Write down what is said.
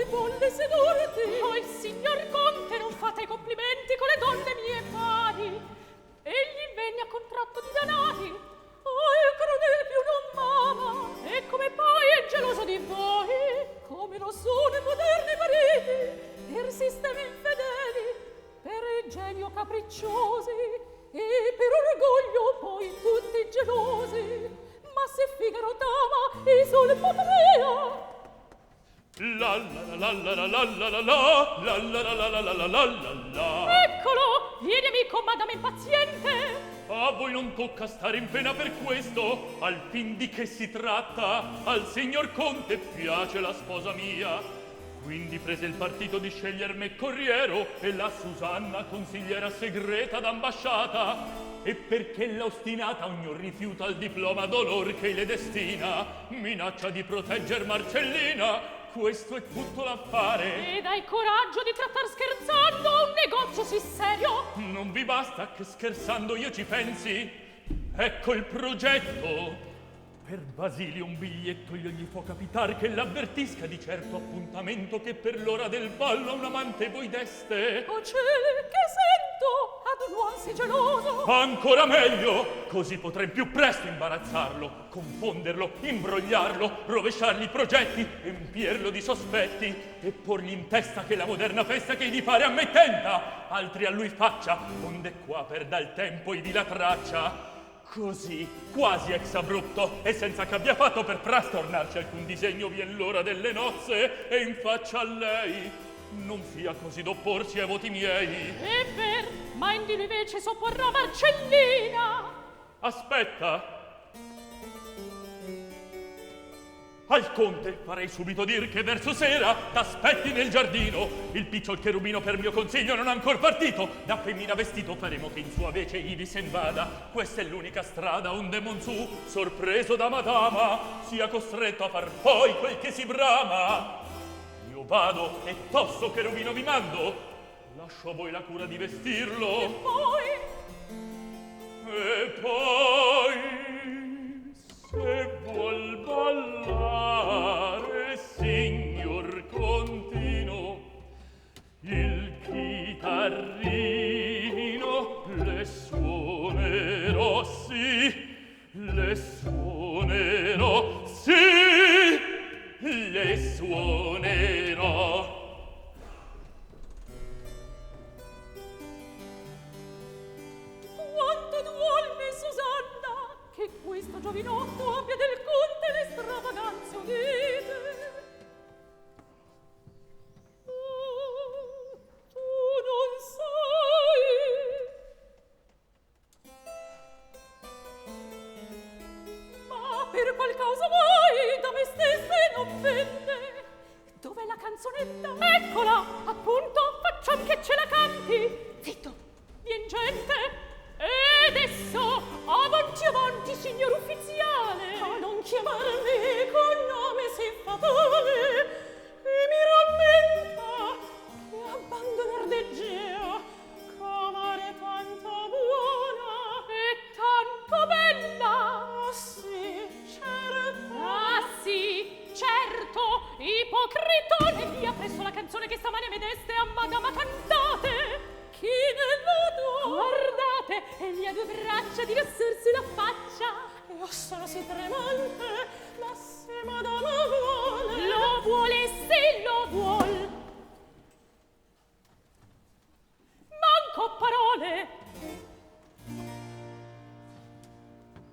volle sedurti. Oh, il signor conte, non fate i complimenti con le donne mie pari. Egli venne a contratto di danari. Oh, il crudel più non m'ama. E come poi è geloso di voi, come lo sono i moderni mariti, per sistemi infedeli, per genio capricciosi, e per orgoglio poi tutti gelosi. Ma se Figaro t'ama e sol potrea, la la la la la la la la la la la la la la la la la. Eccolo, vieni amico, madame impaziente. A voi non tocca stare in pena per questo, al fin di che si tratta, al signor conte piace la sposa mia. Quindi prese il partito di sceglier me corriero e la Susanna consigliera segreta d'ambasciata. E perché l'ostinata ognor rifiuta il diploma d'onor che le destina, minaccia di protegger Marcellina. Questo è tutto l'affare. Ed hai coraggio di trattar scherzando un negozio sì serio? Non vi basta che scherzando io ci pensi? Ecco il progetto. Per Basilio un biglietto io gli fo capitar che l'avvertisca di certo appuntamento che per l'ora del ballo un amante voi deste. Oh cieli, che sento ad un uom sì geloso. Ancora meglio, così potrei più presto imbarazzarlo, confonderlo, imbrogliarlo, rovesciargli i progetti, empierlo di sospetti e porgli in testa che la moderna festa che gli pare a me tenta, altri a lui faccia, onde qua perda il tempo e di la traccia. Così, quasi ex abrupto, e senza che abbia fatto per frastornarci alcun disegno, vien l'ora delle nozze, e in faccia a lei non fia così d'opporsi ai voti miei. È ver, ma in lui invece sopporrà Marcellina. Aspetta. Al conte farei subito dir che verso sera t'aspetti nel giardino. Il picciol cherubino per mio consiglio non ha ancor partito. Da femmina vestito faremo che in sua vece ivi sen vada. Questa è l'unica strada onde Monsù, sorpreso da madama, sia costretto a far poi quel che si brama. Io vado e tosto cherubino vi mando. Lascio a voi la cura di vestirlo. E poi se vuol ballare, signor Contino, il chitarrino le suonerò, sì, le suonerò, sì, le suonerò. Quanto duolme Susanna che questo giovinotto abbia del conte le stravaganze udite. Tu non sai, ma per qual causa mai da me stesse non venne? Dov'è la canzonetta? Eccola, appunto, facciam che ce la canti. Zitto, vien gente. Ed esso, avanti, signor ufficiale. A non chiamarmi con nome sì fatale. E mi rammenta che abbandonar deggea comare tanto buona e tanto bella. Ah sì, certo. Ah sì, certo. Ipocritone, via presso la canzone che stamane me deste a madama cantate. Chi ne vedo? Guardate, egli ha due braccia di rossor sulla faccia. E io sono sì tremante, ma se madama vuole. Lo vuole, se lo vuol. Manco parole.